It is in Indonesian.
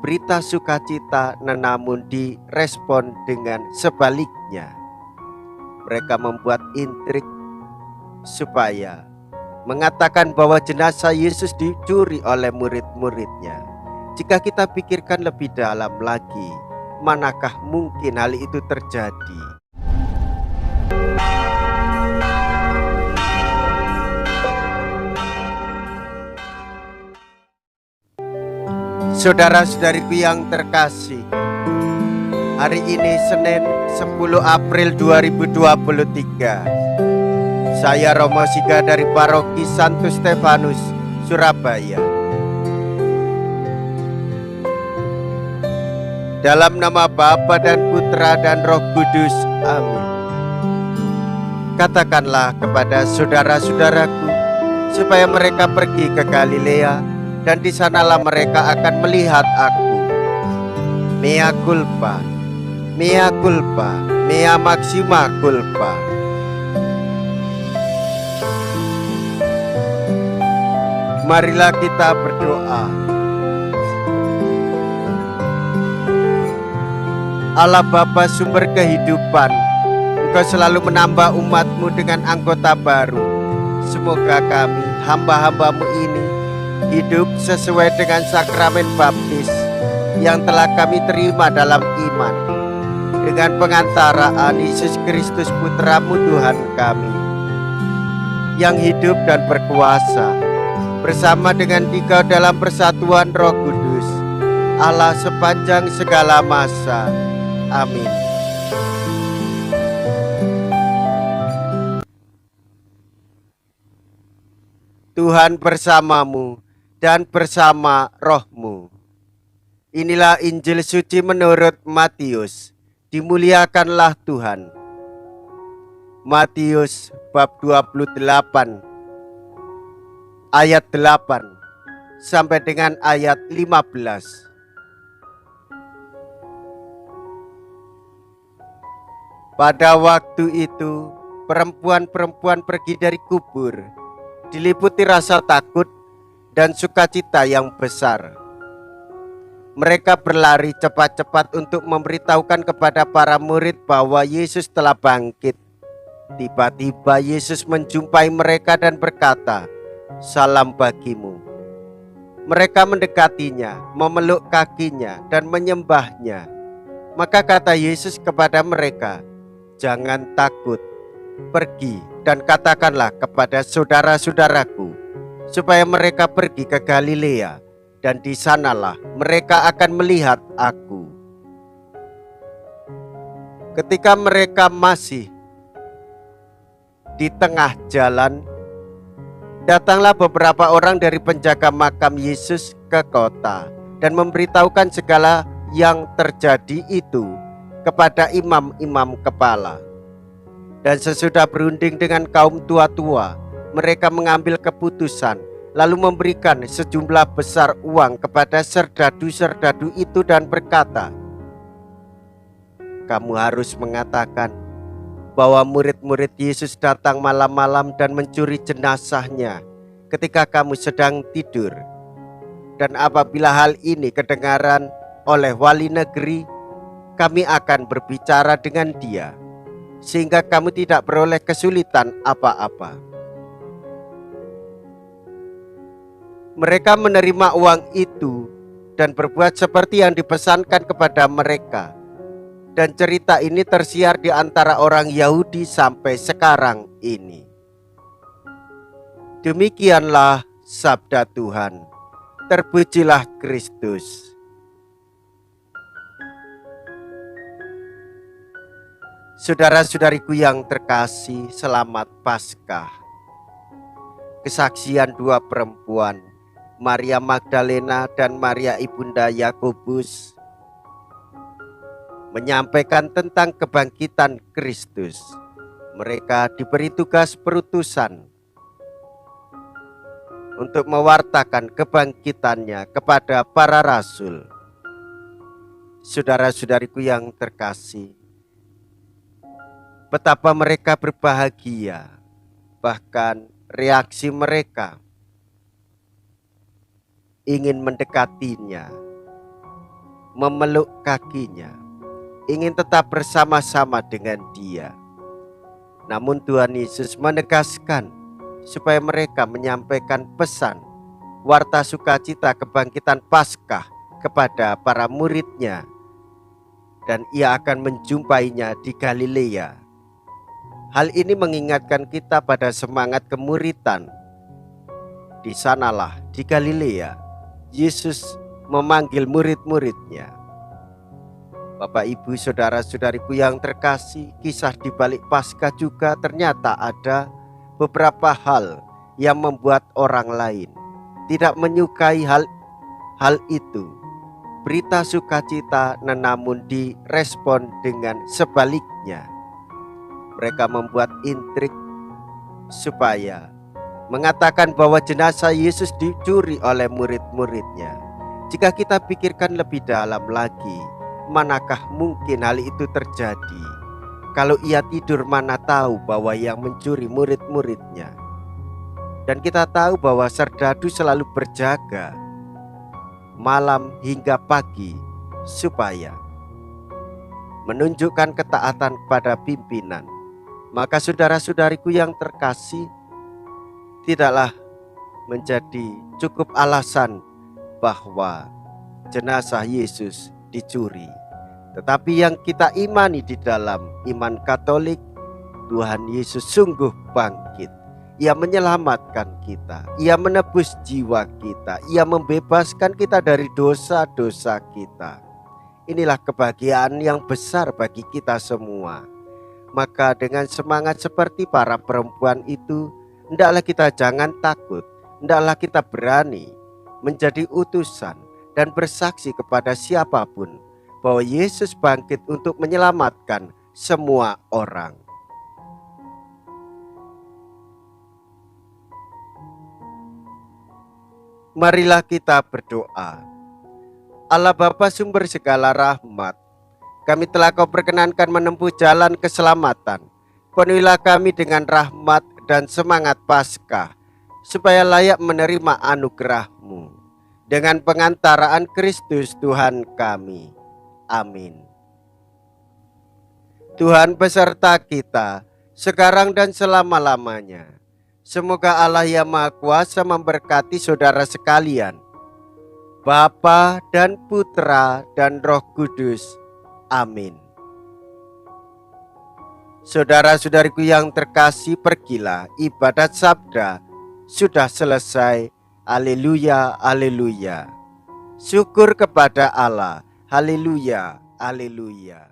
berita sukacita, namun direspon dengan sebaliknya. Mereka membuat intrik supaya mengatakan bahwa jenazah Yesus dicuri oleh murid-muridnya. Jika kita pikirkan lebih dalam lagi, manakah mungkin hal itu terjadi? Saudara-saudariku yang terkasih, hari ini Senin 10 April 2023. Saya Romo Siga dari Paroki Santo Stefanus, Surabaya. Dalam nama Bapa dan Putra dan Roh Kudus, amin. Katakanlah kepada saudara-saudaraku supaya mereka pergi ke Galilea, dan di sanalah mereka akan melihat aku. Mea culpa, mea culpa, mea maxima culpa. Marilah kita berdoa. Allah Bapa sumber kehidupan, Engkau selalu menambah umat-Mu dengan anggota baru. Semoga kami, hamba-hamba-Mu ini, hidup sesuai dengan sakramen baptis yang telah kami terima dalam iman, dengan pengantaraan Yesus Kristus Putra-Mu Tuhan kami, yang hidup dan berkuasa bersama dengan Dikau dalam persatuan Roh Kudus, Allah sepanjang segala masa. Amin. Tuhan bersamamu dan bersama rohmu. Inilah Injil suci menurut Matius. Dimuliakanlah Tuhan. Matius bab 28 ayat 8 sampai dengan ayat 15. Pada waktu itu perempuan-perempuan pergi dari kubur, diliputi rasa takut dan sukacita yang besar. Mereka berlari cepat-cepat untuk memberitahukan kepada para murid bahwa Yesus telah bangkit. Tiba-tiba Yesus menjumpai mereka dan berkata, "Salam bagimu." Mereka mendekatinya, memeluk kakinya dan menyembahnya. Maka kata Yesus kepada mereka, "Jangan takut. Pergi dan katakanlah kepada saudara-saudaraku supaya mereka pergi ke Galilea, dan di sanalah mereka akan melihat aku." Ketika mereka masih di tengah jalan, datanglah beberapa orang dari penjaga makam Yesus ke kota dan memberitahukan segala yang terjadi itu kepada imam-imam kepala. Dan sesudah berunding dengan kaum tua-tua, mereka mengambil keputusan, lalu memberikan sejumlah besar uang kepada serdadu-serdadu itu dan berkata, "Kamu harus mengatakan bahwa murid-murid Yesus datang malam-malam dan mencuri jenazahnya ketika kamu sedang tidur. Dan apabila hal ini kedengaran oleh wali negeri, kami akan berbicara dengan dia, sehingga kamu tidak beroleh kesulitan apa-apa." Mereka menerima uang itu dan berbuat seperti yang dipesankan kepada mereka. Dan cerita ini tersiar di antara orang Yahudi sampai sekarang ini. Demikianlah sabda Tuhan. Terpujilah Kristus. Saudara-saudariku yang terkasih, selamat Paskah. Kesaksian dua perempuan, Maria Magdalena dan Maria ibunda Yakobus, menyampaikan tentang kebangkitan Kristus. Mereka diberi tugas perutusan untuk mewartakan kebangkitannya kepada para rasul. Saudara-saudariku yang terkasih, betapa mereka berbahagia, bahkan reaksi mereka ingin mendekatinya, memeluk kakinya, ingin tetap bersama-sama dengan dia. Namun Tuhan Yesus menegaskan supaya mereka menyampaikan pesan warta sukacita kebangkitan Paskah kepada para muridnya, dan ia akan menjumpainya di Galilea. Hal ini mengingatkan kita pada semangat kemuritan. Di sanalah, di Galilea, Yesus memanggil murid-muridnya. Bapak, Ibu, saudara-saudariku yang terkasih, kisah di balik Paskah juga ternyata ada beberapa hal yang membuat orang lain tidak menyukai hal itu. Berita sukacita namun direspon dengan sebaliknya. Mereka membuat intrik supaya mengatakan bahwa jenazah Yesus dicuri oleh murid-muridnya. Jika kita pikirkan lebih dalam lagi, manakah mungkin hal itu terjadi? Kalau ia tidur, mana tahu bahwa yang mencuri murid-muridnya. Dan kita tahu bahwa serdadu selalu berjaga malam hingga pagi supaya menunjukkan ketaatan kepada pimpinan. Maka saudara-saudariku yang terkasih, tidaklah menjadi cukup alasan bahwa jenazah Yesus dicuri. Tetapi yang kita imani di dalam iman Katolik, Tuhan Yesus sungguh bangkit. Ia menyelamatkan kita, ia menebus jiwa kita, ia membebaskan kita dari dosa-dosa kita. Inilah kebahagiaan yang besar bagi kita semua. Maka dengan semangat seperti para perempuan itu, hendaklah kita jangan takut, hendaklah kita berani menjadi utusan dan bersaksi kepada siapapun bahwa Yesus bangkit untuk menyelamatkan semua orang. Marilah kita berdoa. Allah Bapa sumber segala rahmat, kami telah Kau perkenankan menempuh jalan keselamatan. Penuhilah kami dengan rahmat dan semangat Paskah, supaya layak menerima anugerah-Mu. Dengan pengantaraan Kristus Tuhan kami. Amin. Tuhan beserta kita, sekarang dan selama-lamanya. Semoga Allah yang Maha Kuasa memberkati saudara sekalian, Bapa dan Putra dan Roh Kudus. Amin. Saudara-saudariku yang terkasih, pergilah, ibadat sabda sudah selesai. Haleluya, haleluya. Syukur kepada Allah. Haleluya, haleluya.